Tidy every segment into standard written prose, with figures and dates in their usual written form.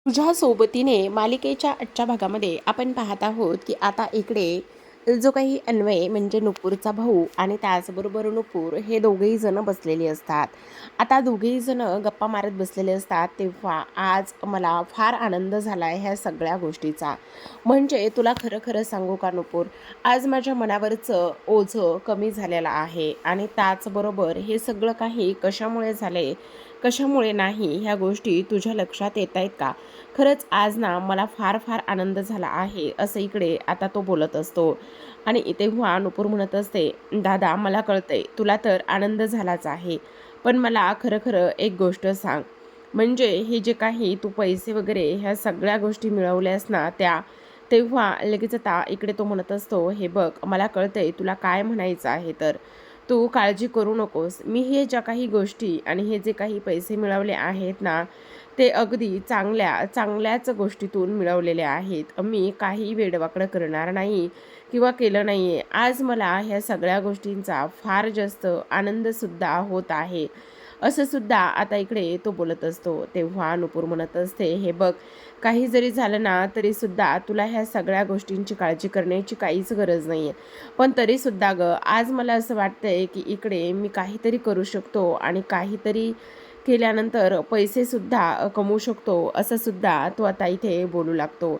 तुझ्या सोबतीने मालिकेच्या आजच्या भागामध्ये आपण पाहत आहोत की आता इकडे जो काही अन्वय म्हणजे नुपूरचा भाऊ आणि त्याचबरोबर नुपूर हे दोघेही जण बसलेले असतात. आता दोघेही जण गप्पा मारत बसलेले असतात तेव्हा आज मला फार आनंद झाला आहे ह्या सगळ्या गोष्टीचा. म्हणजे तुला खरं खरं सांगू का नुपूर, आज माझ्या मनावरचं ओझं कमी झालेलं आहे आणि त्याचबरोबर हे सगळं काही कशामुळे झाले कशामुळे नाही ह्या गोष्टी तुझ्या लक्षात येत आहेत का? खरंच आज ना मला फार फार आनंद झाला आहे असं इकडे आता तो बोलत असतो. आणि तेव्हा नुपूर म्हणत असते, दादा मला कळतंय तुला तर आनंद झालाच आहे, पण मला खरं खरं एक गोष्ट सांग. म्हणजे हे जे काही तू पैसे वगैरे ह्या सगळ्या गोष्टी मिळवल्यास ना त्या, तेव्हा लगेच आता इकडे तो म्हणत असतो, हे बघ मला कळतंय तुला काय म्हणायचं आहे, तर तू काळजी करू नकोस. मी हे ज्या काही गोष्टी आणि हे जे काही पैसे मिळवले आहेत ना, ते अगदी चांगल्याच गोष्टीतून मिळवलेले आहेत. मी काही वेडवाकडं करणार नाही किंवा केलं नाही आहे. आज मला ह्या सगळ्या गोष्टींचा फार जास्त आनंदसुद्धा होत आहे. असं सुद्धा आता इकडे तो बोलत असतो. तेव्हा नुपूर म्हणत असते, हे बघ काही जरी झालं ना तरीसुद्धा तुला ह्या सगळ्या गोष्टींची काळजी करण्याची काहीच गरज नाही आहे. पण तरीसुद्धा गं आज मला असं वाटतंय की इकडे मी काहीतरी करू शकतो आणि काहीतरी केल्यानंतर पैसेसुद्धा कमवू शकतो, असं सुद्धा तो आता इथे बोलू लागतो.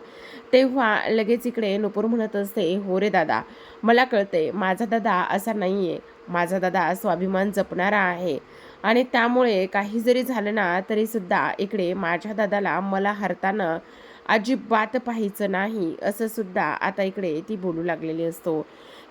तेव्हा लगेच इकडे नुपूर म्हणत असते, हो रे दादा, मला कळते माझा दादा असा नाही आहे. माझा दादा स्वाभिमान जपणारा आहे आणि त्यामुळे काही जरी झालं ना तरीसुद्धा इकडे माझ्या दादाला मला हरताना अजिबात पाहायचं नाही, असं सुद्धा आता इकडे ती बोलू लागलेली असतो.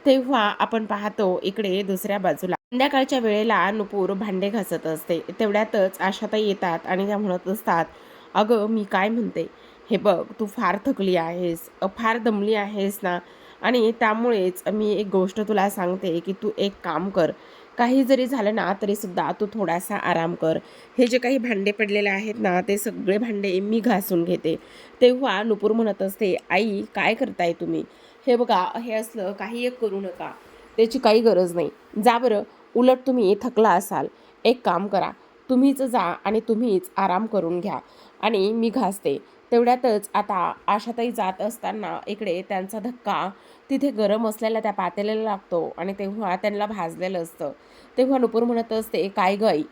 तेव्हा आपण पाहतो इकडे दुसऱ्या बाजूला संध्याकाळच्या वेळेला नुपूर भांडे घासत असते. तेवढ्यातच आशाताई येतात आणि त्या म्हणत असतात, अगं मी काय म्हणते, हे बघ तू फार थकली आहेस, फार दमली आहेस ना, आणि त्यामुळेच मी एक गोष्ट तुला सांगते की तू एक काम कर. काही जरी झालं ना तरीसुद्धा तू थोडासा आराम कर. हे जे काही भांडे पडलेले आहेत ना ते सगळे भांडे मी घासून घेते. तेव्हा नुपूर म्हणत असते, आई काय करताय तुम्ही? हे बघा हे असलं काही एक करू नका, त्याची काही गरज नाही. जा बरं, उलट तुम्ही थकला असाल, एक काम करा, तुम्हीच जा आणि तुम्हीच आराम करून घ्या आणि मी घासते. तेवढ्यातच आता आशाताई जात असताना इकडे त्यांचा धक्का तिथे गरम असलेल्या त्या पातेल्याला लागतो आणि तेव्हा त्यांना भाजलेलं असतं. तेव्हा नुपूर म्हणत असते, काय गं आई,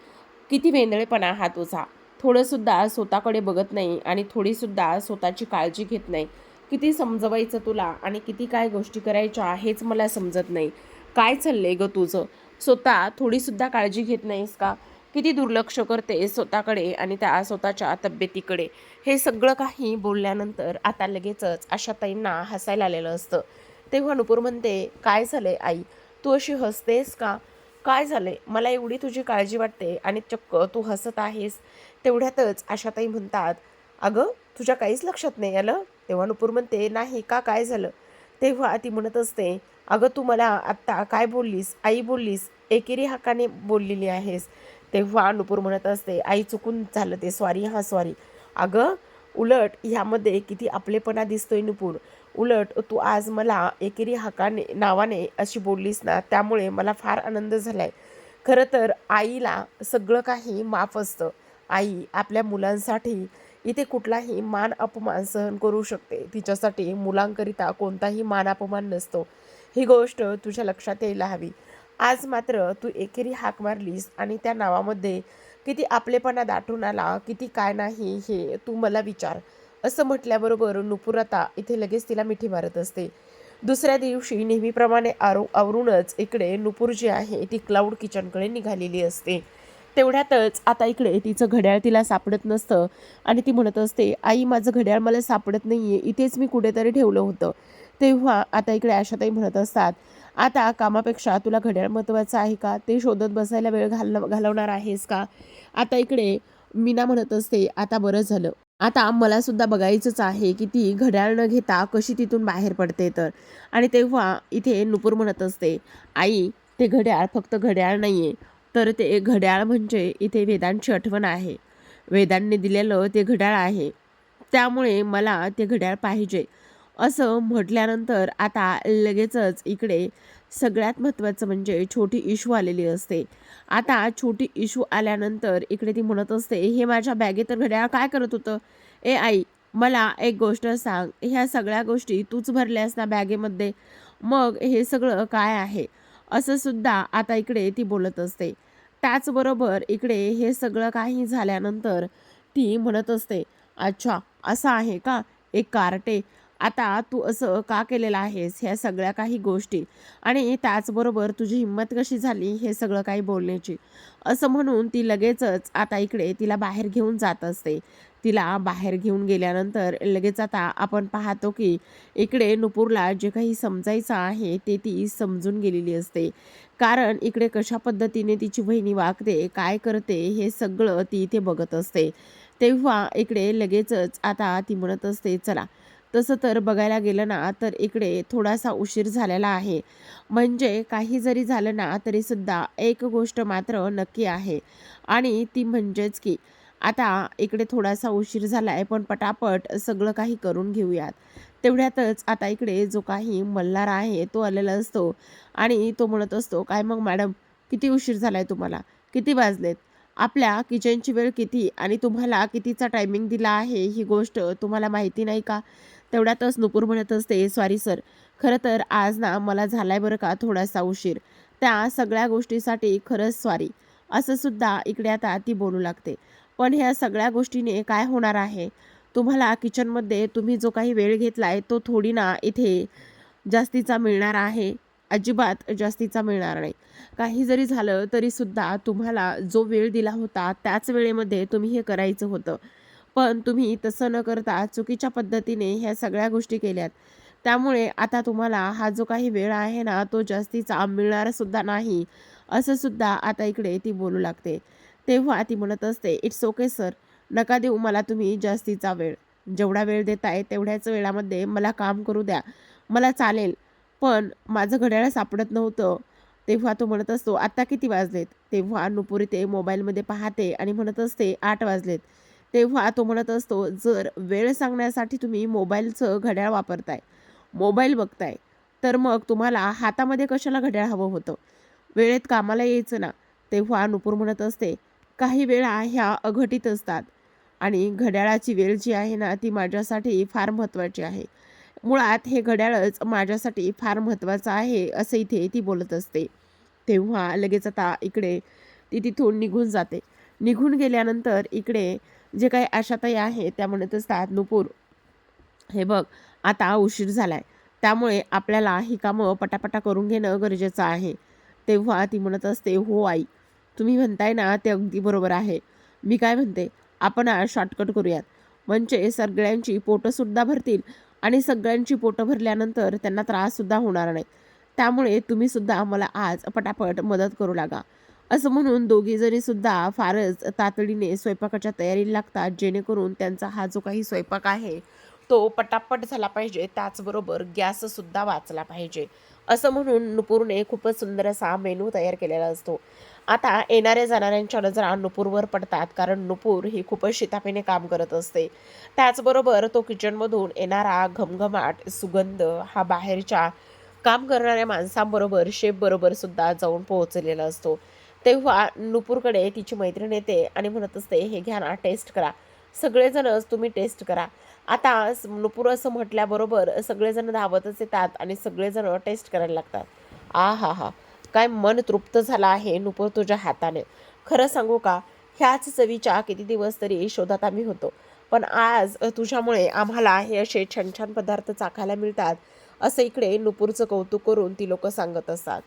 किती वेंदळेपणा हा तुझा. थोडंसुद्धा स्वतःकडे बघत नाही आणि थोडीसुद्धा स्वतःची काळजी घेत नाही. किती समजवायचं तुला आणि किती काय गोष्टी करायच्या हेच मला समजत नाही. काय चाललंय गं तुझं? स्वतः थोडीसुद्धा काळजी घेत नाहीस का? किती दुर्लक्ष करते स्वतःकडे आणि त्या स्वतःच्या तब्येतीकडे. हे सगळं काही बोलल्यानंतर आता लगेचच आशाताईंना हसायला आलेलं असतं. तेव्हा नुपूर म्हणते, काय झालंय आई, तू अशी हसतेस का? काय झालंय? मला एवढी तुझी काळजी वाटते आणि चक्क तू हसत आहेस. तेवढ्यातच आशाताई म्हणतात, अगं तुझ्या काहीच लक्षात नाही आलं? तेव्हा नुपूर म्हणते, नाही का, काय झालं? तेव्हा ती म्हणत असते, अगं तू मला आत्ता काय बोललीस? आई बोललीस, एकेरी हाकाने बोललेली आहेस. तेव्हा नुपूर म्हणत असते, आई चुकून झालं ते, सॉरी हां सॉरी. अगं उलट ह्यामध्ये किती आपलेपणा दिसतोय नुपूर. उलट तू आज मला एकेरी हाकाने नावाने अशी बोललीस ना, त्यामुळे मला फार आनंद झाला आहे. खरं तर आईला सगळं काही माफ असतं. आई आपल्या मुलांसाठी इथे कुठलाही मान अपमान सहन करू शकते. तिच्यासाठी मुलांकरिता कोणताही मान अपमान नसतो. ही गोष्ट तुझ्या लक्षात यायला हवी. आज मात्र तू एकेरी हाक मारलीस आणि त्या नावामध्ये किती आपलेपणा दाटून आला, किती काय नाही हे तू मला विचार. असं म्हटल्याबरोबर नुपूर आता इथे लगेच तिला मिठी मारत असते. दुसऱ्या दिवशी नेहमीप्रमाणे आवरूनच इकडे नुपूर जी आहे ती क्लाउड किचनकडे निघालेली असते. तेवढ्यातच आता इकडे तिचं घड्याळ तिला सापडत नसतं आणि ती म्हणत असते, आई माझं घड्याळ मला सापडत नाही आहे, इथेच मी कुठेतरी ठेवलं होतं. तेव्हा आता इकडे आशाताई म्हणत असतात, आता कामापेक्षा तुला घड्याळ महत्त्वाचं आहे का? ते शोधत बसायला वेळ घालवणार आहेस का? आता इकडे मीना म्हणत असते, आता बरं झालं. आता मला सुद्धा बघायचंच आहे की ती घड्याळ न घेता कशी तिथून बाहेर पडते तर. आणि तेव्हा इथे नुपूर म्हणत असते, आई ते घड्याळ फक्त घड्याळ नाही आहे, तर ते घड्याळ म्हणजे इथे वेदांची आठवण आहे. वेदांनी दिलेलं ते घड्याळ आहे. त्यामुळे मला ते घड्याळ पाहिजे. असं म्हटल्यानंतर आता लगेचच इकडे सगळ्यात महत्त्वाचं म्हणजे छोटी इशू आलेली असते. आता छोटी इशू आल्यानंतर इकडे ती म्हणत असते, हे माझ्या बॅगेत घड्याळ काय करत होतं? ए आई, मला एक गोष्ट सांग, ह्या सगळ्या गोष्टी तूच भरल्यास ना बॅगेमध्ये? मग हे सगळं काय आहे? असं सुद्धा आता इकडे ती बोलत असते. त्याचबरोबर इकडे हे सगळं काही झाल्यानंतर ती म्हणत असते, अच्छा, असं आहे का? एक कार्टे, आता तू असं का केलेलं आहेस ह्या सगळ्या काही गोष्टी, आणि त्याचबरोबर तुझी हिंमत कशी झाली हे सगळं काही बोलण्याची? असं म्हणून ती लगेचच आता इकडे तिला बाहेर घेऊन जात असते. तिला बाहेर घेऊन गेल्यानंतर लगेच आता आपण पाहतो की इकडे नुपूरला जे काही समजायचं आहे ते ती समजून गेलेली असते. कारण इकडे कशा पद्धतीने तिची बहिणी वागते, काय करते, हे सगळं ती इथे बघत असते. तेव्हा इकडे लगेचच आता ती म्हणत असते, चला, तसं तर बघायला गेलं ना तर इकडे थोडासा उशीर झालेला आहे. म्हणजे काही जरी झालं ना तरीसुद्धा एक गोष्ट मात्र नक्की आहे, आणि ती म्हणजेच की आता इकडे थोडासा उशीर झाला आहे, पण पटापट सगळं काही करून घेऊयात. तेवढ्यातच आता इकडे जो काही मल्हार आहे तो आलेला असतो, आणि तो म्हणत असतो, काय मग मॅडम, किती उशीर झाला आहे तुम्हाला? किती वाजलेत? आपल्या किचनची वेळ किती आणि तुम्हाला कितीचा टायमिंग दिला आहे ही गोष्ट तुम्हाला माहिती नाही का? तेवढ्यातच नुपूर म्हणत असते, सॉरी सर, खरं तर आज ना मला झालाय बरं का थोडासा उशीर. त्या सगळ्या गोष्टीसाठी खरंच सॉरी. असं सुद्धा इकडे आता ती बोलू लागते. पण ह्या सगळ्या गोष्टीने काय होणार आहे? तुम्हाला किचनमध्ये तुम्ही जो काही वेळ घेतलाय तो थोडी ना इथे जास्तीचा मिळणार आहे. अजिबात जास्तीचा मिळणार नाही. काही जरी झालं तरीसुद्धा तुम्हाला जो वेळ दिला होता त्याच वेळेमध्ये तुम्ही हे करायचं होतं. पण तुम्ही तसं न करता चुकीच्या पद्धतीने ह्या सगळ्या गोष्टी केल्यात. त्यामुळे आता तुम्हाला हा जो काही वेळ आहे ना, तो जास्तीचा मिळणार सुद्धा नाही. असं सुद्धा आता इकडे ती बोलू लागते. तेव्हा ती म्हणत असते, "इट्स ओके सर, नका देऊ मला तुम्ही जास्तीचा वेळ. जेवढा वेळ देताय तेवढ्याच वेळामध्ये मला काम करू द्या. मला चालेल." पण माझं घड्याळ सापडत नव्हतं. तेव्हा तो म्हणत असतो, "आत्ता किती वाजलेत?" तेव्हा नुपुरी ते मोबाईलमध्ये पाहते आणि म्हणत असते, "8 वाजलेत." तेव्हा तो म्हणत असतो, "जर वेळ सांगण्यासाठी तुम्ही मोबाईलचं घड्याळ वापरताय, मोबाईल बघताय, तर मग तुम्हाला हातामध्ये कशाला घड्याळ हवं होतं? वेळेत कामाला यायचं ना." तेव्हा नुपूर म्हणत असते, "काही वेळा ह्या अघटित असतात, आणि घड्याळाची वेळ जी आहे ना ती माझ्यासाठी फार महत्त्वाची आहे. मुळात हे घड्याळच माझ्यासाठी फार महत्त्वाचं आहे." असं इथे ती बोलत असते. तेव्हा लगेच आता इकडे ती तिथून निघून जाते. निघून गेल्यानंतर इकडे जे काही आशाताई आहे त्या म्हणत असतात, "नुपूर, हे बघ, आता उशीर झालाय, त्यामुळे आपल्याला ही कामं पटापटा करून घेणं गरजेचं आहे." तेव्हा ती म्हणत असते, "हो आई, तुम्ही म्हणताय ना ते अगदी बरोबर आहे. मी काय म्हणते, आपण आज शॉर्टकट करूयात. म्हणजे सगळ्यांची पोटंसुद्धा भरतील, आणि सगळ्यांची पोटं भरल्यानंतर त्यांना त्राससुद्धा होणार नाही. त्यामुळे तुम्हीसुद्धा मला आज पटापट मदत करू लागा." असं म्हणून दोघीजणीसुद्धा फारच तातडीने स्वयंपाकाच्या तयारीला लागतात, जेणेकरून त्यांचा हा जो काही स्वयंपाक आहे तो पटापट झाला पाहिजे, त्याचबरोबर गॅससुद्धा वाचला पाहिजे. असं म्हणून नुपूरने खूपच सुंदर असा मेनू तयार केलेला असतो. आता येणाऱ्या जाणाऱ्यांच्या नजरा नुपूरवर पडतात, कारण नुपूर ही खूपच शिताफीने काम करत असते. त्याचबरोबर तो किचनमधून येणारा घमघमाट, सुगंध हा बाहेरच्या काम करणाऱ्या माणसांबरोबर, शेफबरोबर सुद्धा जाऊन पोहोचलेला असतो. तेव्हा नुपूरकडे तिची मैत्रीण येते आणि म्हणत असते, "हे घ्या ना, टेस्ट करा. सगळेजणच तुम्ही टेस्ट करा." आता नुपूर असं म्हटल्याबरोबर सगळेजण धावतच येतात आणि सगळेजण टेस्ट करायला लागतात. आहाहा! काय मन तृप्त झालं आहे नुपूर तुझ्या हाताने. खरं सांगू का, ह्याच चवीच्या किती दिवस तरी शोधात आम्ही होतो. पण आज तुझ्यामुळे आम्हाला हे असे छान छान पदार्थ चाखायला मिळतात. असं इकडे नुपूरचं कौतुक करून ती लोकं सांगत असतात.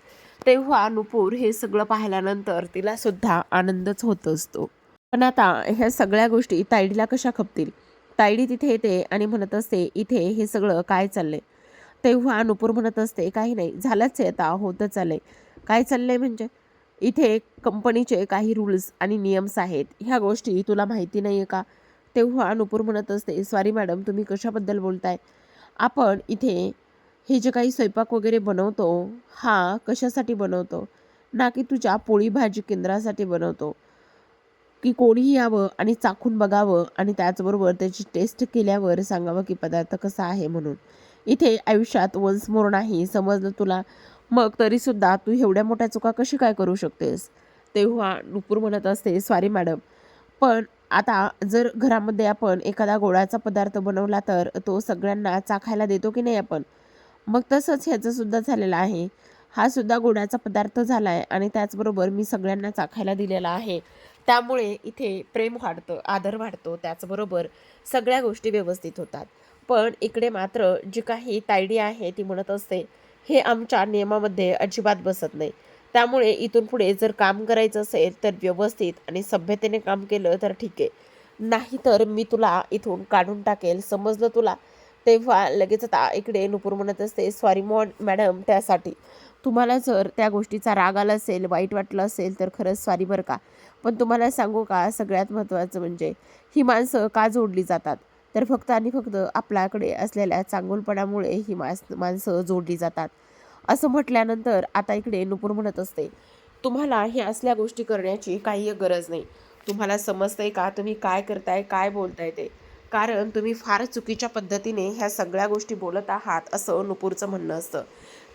तेव्हा नुपूर हे सगळं पाहिल्यानंतर तिला सुद्धा आनंदच होत असतो. पण आता ह्या सगळ्या गोष्टी तायडीला कशा खपतील? तायडी तिथे येते आणि म्हणत असते, "इथे हे सगळं काय चाललंय?" तेव्हा नुपूर म्हणत असते, "काही नाही, झालंच आहे आता, होतं चाललंय." "काय चाललंय म्हणजे?" "इथे कंपनीचे काही रूल्स आणि नियम्स आहेत. ह्या गोष्टी तुला माहिती नाही आहे का?" तेव्हा नुपूर म्हणत असते, "सॉरी मॅडम, तुम्ही कशाबद्दल बोलताय? आपण इथे हे जे काही स्वयंपाक वगैरे बनवतो, हा कशासाठी बनवतो? ना की तुझ्या पोळी भाजी केंद्रासाठी बनवतो, की कोणीही यावं आणि चाखून बघावं आणि त्याचबरोबर त्याची टेस्ट केल्यावर सांगावं की पदार्थ कसा आहे म्हणून. इथे आयुष्यात वन्स मोर नाही, समजलं तुला? मग तरीसुद्धा तू एवढ्या मोठ्या चुका कशी काय करू शकतेस?" तेव्हा नुपूर म्हणत असते, "सॉरी मॅडम, पण आता जर घरामध्ये आपण एखादा गोडाचा पदार्थ बनवला तर तो सगळ्यांना चाखायला देतो की नाही आपण. मग तसंच ह्याचंसुद्धा झालेलं आहे. हा सुद्धा गोडाचा पदार्थ झाला आहे आणि त्याचबरोबर मी सगळ्यांना चाखायला दिलेला आहे. त्यामुळे इथे प्रेम वाढतं, आदर वाढतो. त्याचबरोबर सगळ्या गोष्टी व्यवस्थित होतात. पण इकडे मात्र जी काही तायडी आहे ती म्हणत असते, हे आमच्या नियमामध्ये अजिबात बसत नाही. त्यामुळे इथून पुढे जर काम करायचं असेल तर व्यवस्थित आणि सभ्यतेने काम केलं तर ठीक आहे. नाहीतर मी तुला इथून काढून टाकेल, समजलं तुला? तेव्हा लगेच आता इकडे नुपूर म्हणत असते, "सॉरी मॅडम त्यासाठी. तुम्हाला जर त्या गोष्टीचा राग आला असेल, वाईट वाटलं असेल तर खरंच सॉरी बरं का. पण तुम्हाला सांगू का सगळ्यात महत्त्वाचं म्हणजे ही माणसं का जोडली जातात? तर फक्त आणि फक्त आपल्याकडे असलेल्या चांगुलपणामुळे ही माणसं जोडली जातात." असं म्हटल्यानंतर आता इकडे नुपूर म्हणत असते, "तुम्हाला ह्या असल्या गोष्टी करण्याची काही गरज नाही. तुम्हाला समजतंय का तुम्ही काय करताय, काय बोलताय ते? कारण तुम्ही फार चुकीच्या पद्धतीने ह्या सगळ्या गोष्टी बोलत आहात," असं नुपूरचं म्हणणं असतं.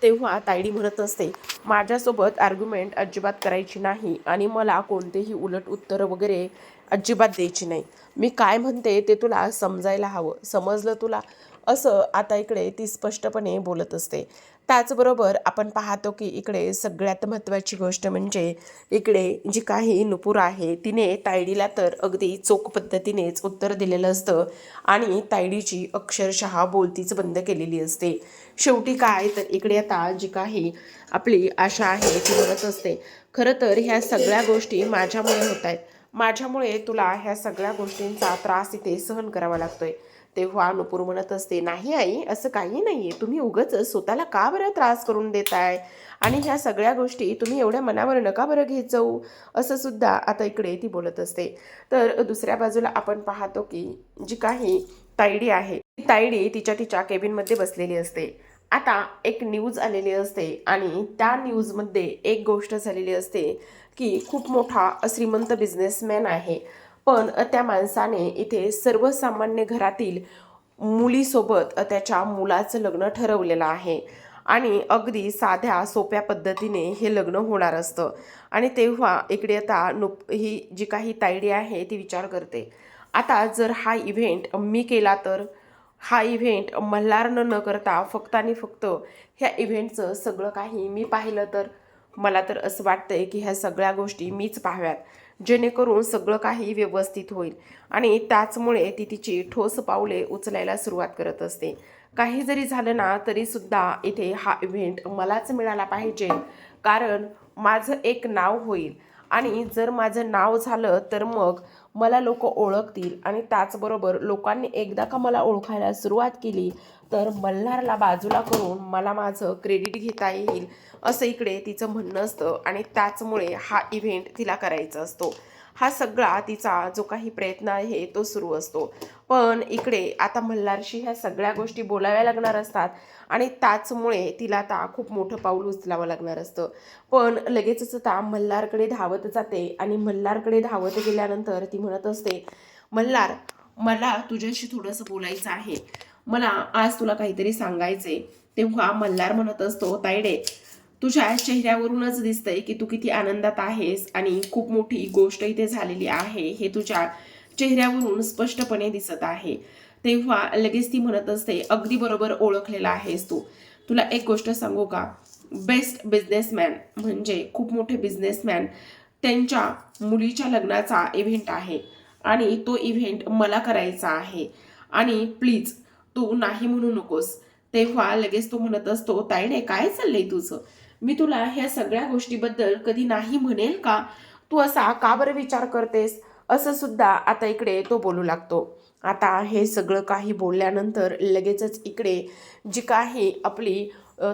तेव्हा तायडी म्हणत असते, "माझ्यासोबत आर्ग्युमेंट अजिबात करायची नाही आणि मला कोणतेही उलट उत्तर वगैरे अजिबात द्यायची नाही. मी काय म्हणते ते तुला समजायला हवं. समजलं तुला?" असं आता इकडे ती स्पष्टपणे बोलत असते. त्याचबरोबर आपण पाहतो की इकडे सगळ्यात महत्त्वाची गोष्ट म्हणजे इकडे जी काही नुपूर आहे तिने तायडीला तर अगदी चोख पद्धतीनेच उत्तर दिलेलं असतं आणि तायडीची अक्षरशः बोलतीच बंद केलेली असते. शेवटी काय तर इकडे आता जी काही आपली आशा आहे ती म्हणत असते, "खरं तर ह्या सगळ्या गोष्टी माझ्यामुळे होत आहेत. माझ्यामुळे तुला ह्या सगळ्या गोष्टींचा त्रास इथे सहन करावा लागतोय." तेव्हा नुपूर म्हणत असते, "नाही आई, असं काही नाही आहे. तुम्ही उगाचच स्वतःला का बरं त्रास करून देताय? आणि ह्या सगळ्या गोष्टी तुम्ही एवढ्या मनावर नका बरं घेत जाऊ." असं सुद्धा आता इकडे ती बोलत असते. तर दुसऱ्या बाजूला आपण पाहतो की जी काही तायडी आहे, ती तायडी तिच्या केबिनमध्ये बसलेली असते. आता एक न्यूज आलेली असते आणि त्या न्यूजमध्ये एक गोष्ट झालेली असते की खूप मोठा श्रीमंत बिझनेसमॅन आहे. पण त्या माणसाने इथे सर्वसामान्य घरातील मुलीसोबत त्याच्या मुलाचं लग्न ठरवलेलं आहे आणि अगदी साध्या सोप्या पद्धतीने हे लग्न होणार असतं. आणि तेव्हा इकडे आता ही जी काही तायडी आहे ती विचार करते, आता जर हा इव्हेंट मी केला तर? हा इव्हेंट मल्हारनं न करता फक्त आणि फक्त ह्या इव्हेंटचं सगळं काही मी पाहिलं तर? मला तर असं वाटतंय की ह्या सगळ्या गोष्टी मीच पाहाव्यात, जेणेकरून सगळं काही व्यवस्थित होईल. आणि त्याचमुळे ती तिची ठोस पावले उचलायला सुरुवात करत असते. काही जरी झालं ना तरीसुद्धा इथे हा इव्हेंट मलाच मिळाला पाहिजे, कारण माझं एक नाव होईल आणि जर माझं नाव झालं तर मग मला लोक ओळखतील आणि त्याचबरोबर लोकांनी एकदा का मला ओळखायला सुरुवात केली तर मल्हारला बाजूला करून मला माझं क्रेडिट घेता येईल, असं इकडे तिचं म्हणणं असतं. आणि त्याचमुळे हा इव्हेंट तिला करायचा असतो. हा सगळा तिचा जो काही प्रयत्न आहे तो सुरू असतो. पण इकडे आता मल्हारशी ह्या सगळ्या गोष्टी बोलाव्या लागणार असतात आणि त्याचमुळे तिला आता खूप मोठं पाऊल उचलावं लागणार असतं. पण लगेचच आता मल्हारकडे धावत जाते आणि मल्हारकडे धावत गेल्यानंतर ती म्हणत असते, "मल्हार, मला तुझ्याशी थोडंसं बोलायचं आहे. मला आज तुला काहीतरी सांगायचंय." तेव्हा मल्हार म्हणत असतो, "तायडे, तुझ्या चेहऱ्यावरूनच दिसतंय की तू किती आनंदात आहेस आणि खूप मोठी गोष्ट इथे झालेली आहे हे तुझ्या चेहऱ्यावरून स्पष्टपणे दिसत आहे." तेव्हा लगेच ती म्हणत असते, "अगदी बरोबर ओळखलेला आहेस तू. तुला एक गोष्ट सांगू का? बेस्ट बिझनेसमॅन म्हणजे खूप मोठे बिझनेसमॅन त्यांच्या मुलीच्या लग्नाचा इव्हेंट आहे आणि तो इव्हेंट मला करायचा आहे आणि प्लीज तू नाही म्हणू नकोस." तेव्हा लगेच तो म्हणत असतो, "ताईडे, काय चाललंय तुझं? मी तुला ह्या सगळ्या गोष्टीबद्दल कधी नाही म्हणेल का? तू असा का बरं विचार करतेस?" असं सुद्धा आता इकडे तो बोलू लागतो. आता हे सगळं काही बोलल्यानंतर लगेचच इकडे जी काही आपली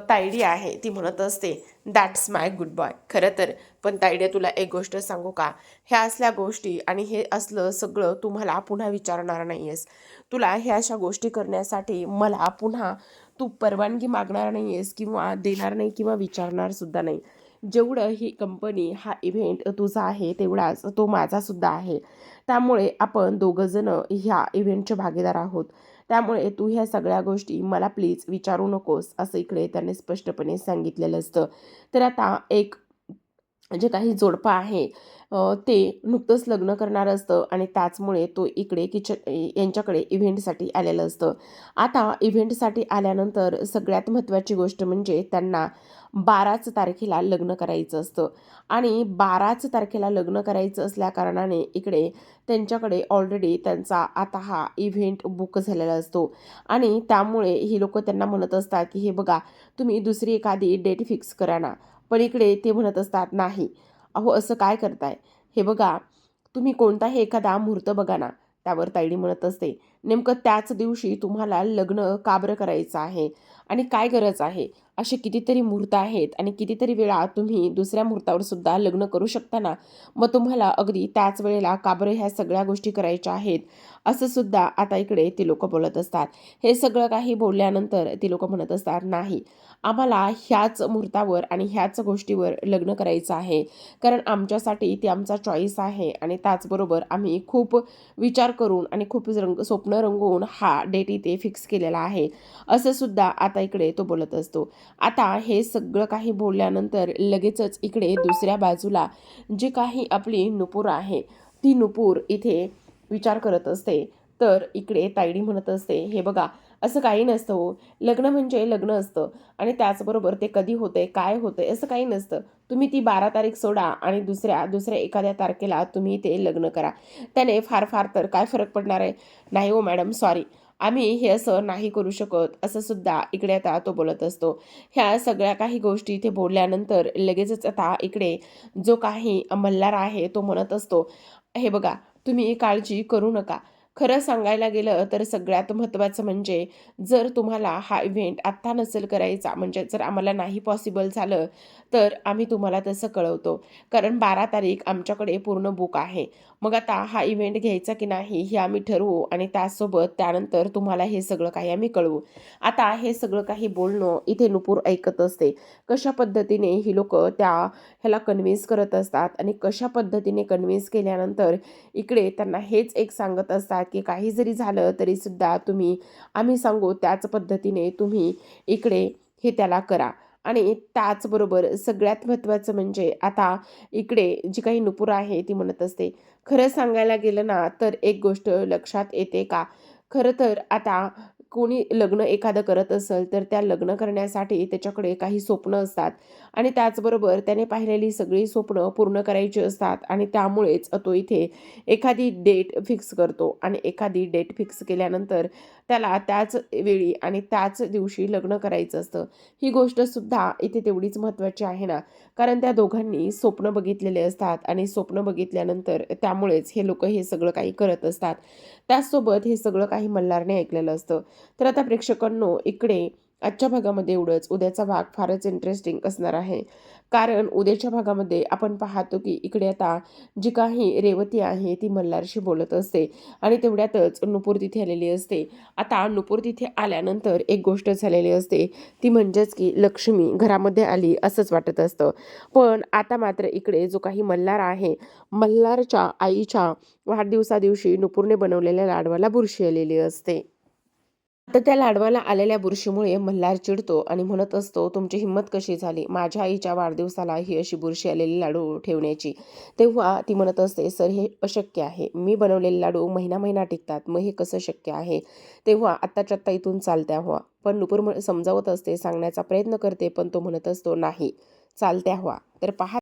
तायडी आहे ती म्हणत असते, "दॅट्स माय गुड बॉय." खरं तर पण तायडे, तुला एक गोष्ट सांगू का? ह्या असल्या गोष्टी आणि हे असलं सगळं तू मला पुन्हा विचारणार नाही आहेस. तुला ह्या अशा गोष्टी करण्यासाठी मला पुन्हा तू परवानगी मागणार नाही आहेस किंवा देणार नाही किंवा विचारणार सुद्धा नाही. जेवढं ही कंपनी हा इव्हेंट तुझा आहे तेवढाच तो माझासुद्धा आहे. त्यामुळे आपण दोघंजणं ह्या इव्हेंटचे भागीदार आहोत. त्यामुळे तू ह्या सगळ्या गोष्टी मला प्लीज विचारू नकोस, असं इकडे त्याने स्पष्टपणे सांगितलेलं असतं. तर आता एक जे काही जोडपं आहे ते नुकतंच लग्न करणारं असतं आणि त्याचमुळे तो इकडे यांच्याकडे इव्हेंटसाठी आलेलं असतं. आता इव्हेंटसाठी आल्यानंतर सगळ्यात महत्त्वाची गोष्ट म्हणजे त्यांना 12च तारखेला लग्न करायचं असतं आणि 12च तारखेला लग्न करायचं असल्याकारणाने इकडे त्यांच्याकडे ऑलरेडी त्यांचा आता हा इव्हेंट बुक झालेला असतो आणि त्यामुळे ही लोकं त्यांना म्हणत असतात, की "हे बघा, तुम्ही दुसरी एखादी डेट फिक्स करा ना." पण इकडे ते म्हणत असतात, "नाही. अहो असं काय करताय? हे बघा, तुम्ही कोणताही एखादा मुहूर्त बघा ना." त्यावर तायडी म्हणत असते, "नेमकं त्याच दिवशी तुम्हाला लग्न का बरं करायचं आहे आणि काय गरज आहे? असे कितीतरी मुहूर्त आहेत आणि कितीतरी वेळा तुम्ही दुसऱ्या मुहूर्तावर सुद्धा लग्न करू शकता ना. मग तुम्हाला अगदी त्याच वेळेला का बरं ह्या सगळ्या गोष्टी करायच्या आहेत?" असं सुद्धा आता इकडे ती लोकं बोलत असतात. हे सगळं काही बोलल्यानंतर ती लोकं म्हणत असतात, "नाही, आम्हाला ह्याच मुहूर्तावर आणि ह्याच गोष्टीवर लग्न करायचं आहे. कारण आमच्यासाठी ती आमचा चॉईस आहे आणि त्याचबरोबर आम्ही खूप विचार करून आणि खूप स्वप्न रंगवून हा डेट इथे फिक्स केलेला आहे." असं सुद्धा आता इकडे तो बोलत असतो. आता हे सगळं काही बोलल्यानंतर लगेचच इकडे दुसऱ्या बाजूला जी काही आपली नुपूर आहे, ती नुपूर इथे विचार करत असते. तर इकडे तायडी म्हणत असते, "हे बघा, असं काही नसतं हो. लग्न म्हणजे लग्न असतं आणि त्याचबरोबर ते कधी होतंय, काय होतंय असं काही नसतं. तुम्ही ती 12 तारीख सोडा आणि दुसऱ्या दुसऱ्या एखाद्या तारखेला तुम्ही ते लग्न करा. त्याने फार फार तर काय फरक पडणार आहे?" "नाही हो मॅडम, सॉरी. आम्ही हे असं नाही करू शकत." असं सुद्धा इकडे आता तो बोलत असतो. ह्या सगळ्या काही गोष्टी इथे बोलल्यानंतर लगेचच आता इकडे जो काही मल्हार आहे तो म्हणत असतो, "हे बघा, तुम्ही काळजी करू नका. खरं सांगायला गेलं तर सगळ्यात महत्त्वाचं म्हणजे जर तुम्हाला हा इव्हेंट आत्ता नसेल करायचा, म्हणजे जर आम्हाला नाही पॉसिबल झालं, तर आम्ही तुम्हाला तसं कळवतो. कारण 12 तारीख आमच्याकडे पूर्ण बुक आहे. मग आता हा इव्हेंट घ्यायचा की नाही हे आम्ही ठरवू आणि त्यासोबत त्यानंतर तुम्हाला हे सगळं काही आम्ही कळवू." आता हे सगळं काही बोलणं इथे नुपूर ऐकत असते. कशा पद्धतीने ही लोकं ह्याला कन्व्हिन्स करत असतात आणि कशा पद्धतीने कन्व्हिन्स केल्यानंतर इकडे त्यांना हेच एक सांगत असतात, की काही जरी झालं तरीसुद्धा आम्ही सांगू त्याच पद्धतीने तुम्ही इकडे हे त्याला करा. आणि त्याचबरोबर सगळ्यात महत्त्वाचं म्हणजे आता इकडे जी काही नुपूर आहे ती म्हणत असते, "खरं सांगायला गेलं ना तर एक गोष्ट लक्षात येते का? खरं तर आता कोणी लग्न एखादं करत असेल तर त्या लग्न करण्यासाठी त्याच्याकडे काही स्वप्न असतात आणि त्याचबरोबर त्याने पाहिलेली सगळी स्वप्न पूर्ण करायची असतात आणि त्यामुळेच तो इथे एखादी डेट फिक्स करतो आणि एखादी डेट फिक्स केल्यानंतर त्याला त्याच वेळी आणि त्याच दिवशी लग्न करायचं असतं." ही गोष्टसुद्धा इथे तेवढीच महत्त्वाची आहे ना, कारण त्या दोघांनी स्वप्न बघितलेले असतात आणि स्वप्न बघितल्यानंतर त्यामुळेच हे लोकं हे सगळं काही करत असतात. त्याचसोबत हे सगळं काही मल्हारने ऐकलेलं असतं. तर आता प्रेक्षकांनो इकडे आजच्या भागामध्ये एवढंच. उद्याचा भाग फारच इंटरेस्टिंग असणार आहे. कारण उद्याच्या भागामध्ये आपण पाहतो की इकडे आता जी काही रेवती आहे ती मल्हारशी बोलत असते आणि तेवढ्यातच नुपूर तिथे आलेली असते. आता नुपूर तिथे आल्यानंतर एक गोष्ट झालेली असते, ती म्हणजेच की लक्ष्मी घरामध्ये आली असंच वाटत असतं. पण आता मात्र इकडे जो काही मल्हार आहे, मल्हारच्या आईच्या वाढदिवसादिवशी नुपूरने बनवलेल्या लाडवाला बुरशी आलेली असते. तर त्या लाडवाला आलेल्या बुरशीमुळे मल्हार चिडतो आणि म्हणत असतो, "तुमची हिंमत कशी झाली माझ्या आईच्या वाढदिवसाला ही अशी बुरशी आलेली लाडू ठेवण्याची?" तेव्हा ती म्हणत असते, "सर, हे अशक्य आहे. मी बनवलेले लाडू महिना महिना टिकतात. मग हे कसं शक्य आहे?" तेव्हा आत्ताच्या आत्ता इथून चालत्या व्हा. पण नुपूर समजावत असते, सांगण्याचा प्रयत्न करते, पण तो म्हणत असतो, "नाही, चालत्या व्हा." तर पहा